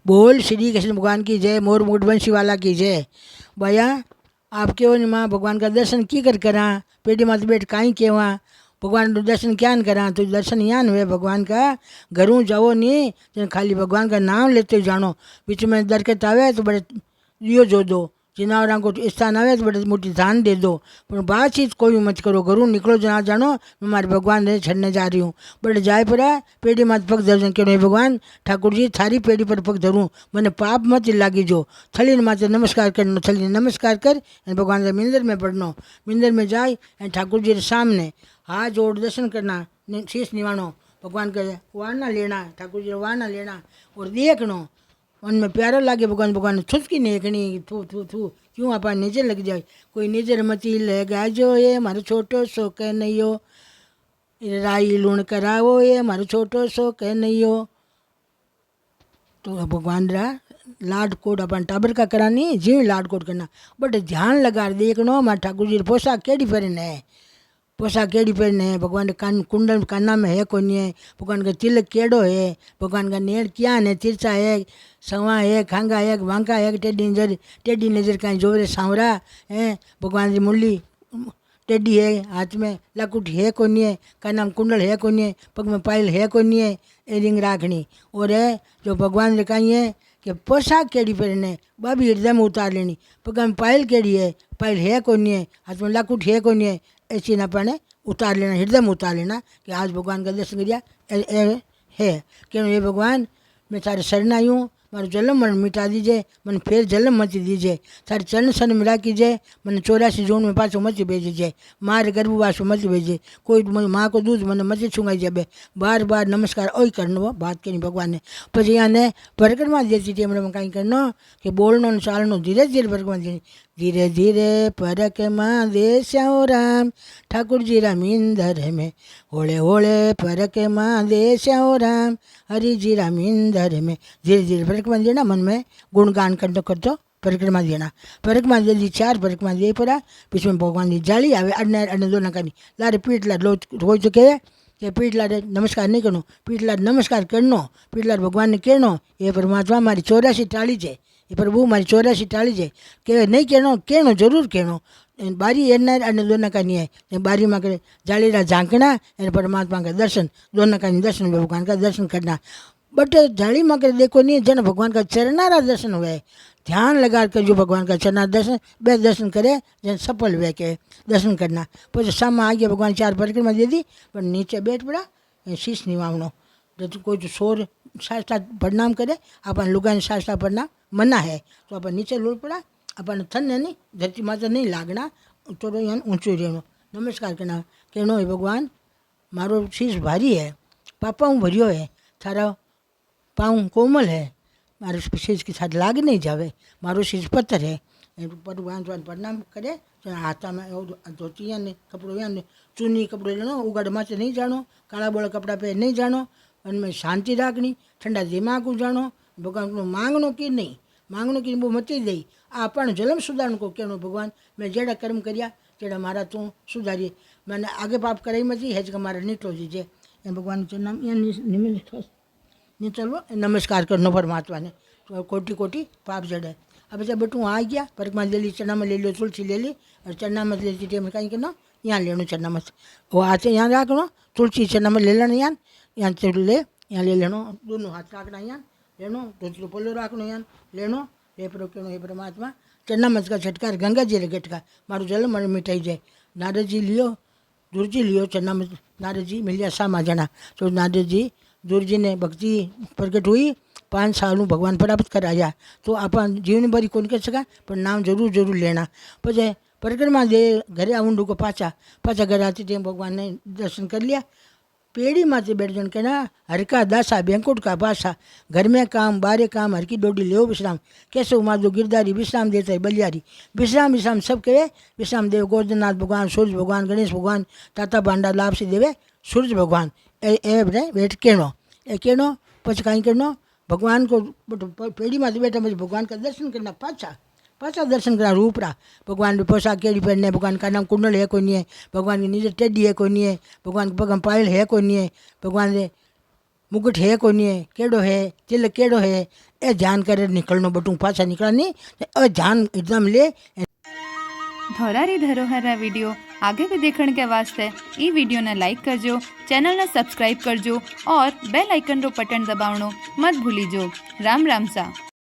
बोल श्री कृष्ण भगवान की जय। मोर मुकुट बंशी वाला की जय। भैया आपके वो माँ भगवान का दर्शन की कर करा, पेटी मात बैठ काई केवा भगवान दर्शन क्या करा, तो दर्शन यहाँ हुए भगवान का। घरों जाओ नहीं जन खाली भगवान का नाम लेते जानो। बीच में दरकत आवे तो बड़े दियो जो दो, जिनावरा को स्थान आवे तो बड़े मोटी ध्यान दे दो, पर बातचीत कोई मत करो। घरों निकलो जना जानो मैं मारे भगवान ने छड़ने जा रही हूँ। बड़े जाए पड़ा पेड़ी मात पग दर्शन करो। भगवान ठाकुर जी थारी पेड़ी पर पग धरूँ, मैंने पाप मत लागी जो। थली माते नमस्कार करनो, थली नमस्कार कर भगवान के मिंदर में पढ़नो। मिंदर में जाए ठाकुर जी के सामने हाथ जोड़ दर्शन करना, शीश निवाणो, भगवान के वारना लेना, ठाकुर जी वारना लेना और देखनो। मन में प्यारा लागे भगवान, भगवान छुटकी नहीं कनी थू थू थू क्यों आप नजर लग जाए। कोई नजर मती लगा जो ये मारो छोटो सो कह नहीं हो, राई लूण करावो ये मारो छोटो सो कह नहीं हो। तो भगवान रा लाड कोट अपन टाबर का करानी जीव लाड कोट करना, बट ध्यान लगा देखनो मारे ठाकुर जी पोशाक केड़ी पहने है, पोशाक केड़ी पहने है। भगवान के कान कुंडल काना में है कोनी है, भगवान का तिलक केड़ो है, भगवान का नेड़ क्या है, तिरछा है, सवा है, खांगा है, वांका है, टेढ़ी नजर कहीं जोरे सांवरा है। भगवान की मुरली टेढ़ी है, हाथ में लकुट है कोनी है, काना में कुंडल है कोनी है, पग में पायल है कोनी है, ए रिंग राखनी। और है जो भगवान ने कहीं है कि पोशाक केड़ी पहने बाबी हृदय में उतार लेनी, पग में पायल केड़ी है, पायल है कोनी है, हाथ में लकुट है कोनी है, ऐसी ना पाने उतार लेना, हृदय में उतार लेना कि आज भगवान का दर्शन करिया है। क्यों ये भगवान मैं तारे शरण आई हूँ, मारो जन्म मन मिटा दीजिए, मन फिर जन्म मत दीजिए, तारे चरण सन मिला कीजिए, मन 84 जोन में पाछो मत भेजिए, मारे गर्भवासो मत भेजिए, कोई माँ को दूध मन मत छुंगाई जाए। बार बार नमस्कार ओई करनो बात करी भगवान ने। પછી આને પરિક્રમા દેતી ટાઈમ કાંઈ કરનો કે બોલનો ને ચાલનો ધીરે ધીરે પરિક્રમા દેની। धीरे धीरे परिक्रमा देश्याओ राम ठाकुर जी राम इंदर में, होले होले परिक्रमा देश्याओ राम हरि जी राम इंदर में। धीरे धीरे परिक्रमा देना, मन में गुणगान करते करते परिक्रमा देना। परिक्रमा दे दी 4 परिक्रमा दे पड़ा, बीच में भगवान की जाली आवे अड़ने अड़ने दो नकानी लारे पीठ ला लो हो चुके कि पीठ लारे नमस्कार नहीं करनो, पीठ लार नमस्कार करनो, पीठ लार भगवान ने कहनो ये परमात्मा मारी 84 टाली है, ये प्रभु मारी 84 टाली है के नहीं कहनो, कहनो जरूर कहनो। बारी एना अने दोनों का नहीं है, बारी में करे जालीरा झांकना और परमात्मा का दर्शन, दोनों का दर्शन भगवान का दर्शन करना। बट जाली में कर देखो नहीं जन भगवान का चरनारा दर्शन हुए, ध्यान लगा कर जो भगवान का चरना दर्शन बे दर्शन करे जन सफल हुए के दर्शन करना। फिर सामा आ गया भगवान 4 परिक्रमा दे दी, पर नीचे बैठ पड़ा शीश निवावनो। जो कोई जो शोर शास्त्रा प्रणाम करे, अपन लुगाने शास्त्रा प्रणाम मना है, तो अपन नीचे लूट पड़ा, अपन थन नहीं धरती माता नहीं लागना, थोड़ा यहाँ ऊँचो रहना, नमस्कार करना, कहनो है भगवान मारो शीश भारी है, पापा हूँ भरियो है, थारा पाँव कोमल है, मारो शीश के साथ लाग नहीं जावे, मारो शीश पत्थर है। भगवान प्रणाम करे, हाथा में धोती ने कपड़ों या चूनी कपड़े लेनो, उगड़ माचे नहीं जानो, काला बोला कपड़ा पे नहीं जानो, उनमें शांति राखनी, ठंडा दिमाग को जानो, भगवान को मांगनो कि नहीं, मांगनो कि वो मती दई आपण जन्म सुधारण को कहनो भगवान मैं जेड़ा कर्म करिया तेड़ा मारा तू सुधारिए, मैंने आगे पाप कराई मती है जगह मारा निटो दीजिए। भगवान के नाम या नहीं चलो नमस्कार करनो परमात्मा ने, तो कोटि कोटि पाप जड़े। अब जब बेटू आ गया परिक्रमा ले ली, चना में ले लियो, तुलसी ले ली, और चना मत लेती टाइम कहीं करना यहाँ लेनो चना मत, वो हाथ यहाँ रखनो, तुलसी चना में ले लेना, यहाँ ले यहाँ ले लेनो, दोनों हाथ रखना यहाँ लेनो, तुलसी पोलो रखनो यहाँ लेनो। हे प्रभु कहनो हे परमात्मा चन्ना मत का छटकार गंगा जी रे गटका मारू जल मन मिटाई जाए। नारद जी लियो दुर्जी लियो चन्ना मत, नारद जी मिलिया सामा जना, तो नारद जी दुर्जी ने भक्ति प्रकट हुई 5 साल भगवान प्राप्त कराया, तो अपन जीवन भरी कौन कर सका, पर नाम जरूर जरूर लेना। पछे परिक्रमा दे घरे आवंडू को पाचा पाचा घर आती टाइम भगवान ने दर्शन कर लिया। पेड़ी माथे बैठ जन कहना हर का दासा बैंकुट का पासा, घर में काम बारे काम हर की डोडी ले विश्राम, कैसे उमादो गिरधारी विश्राम देता है बलियारी, विश्राम विश्राम सब कहे विश्राम देव गोरधनाथ भगवान, सूर्य भगवान, गणेश भगवान, ताता भांडा लाभ से देवे सूर्य भगवान ए बैठ कहनो ए कहनो પછી કાंई करना भगवान को पेड़ी में बैठा પછી भगवान का दर्शन करना पाछा दर्शन करना रूपरा भगवान की पोशाक केड़ी पहनने भगवान का नाम कुंडल है कोई नहीं है भगवान की नीचे टेडी है कोई नहीं है भगवान के पगम पायल है कोई नहीं है भगवान के मुकुट है कोई नहीं है केड़ो है तिलक केड़ो है ए ध्यान करे निकलनो बटू पाछा निकला नहीं ध्यान एकदम ले। धोरारी धरोहर विडियो आगे भी देखने के वास्ते ई विडियो ने लाइक करजो, चैनल ने सब्सक्राइब करजो और बेल आइकन रो बटन दबावनो मत भूलीजो। राम राम सा।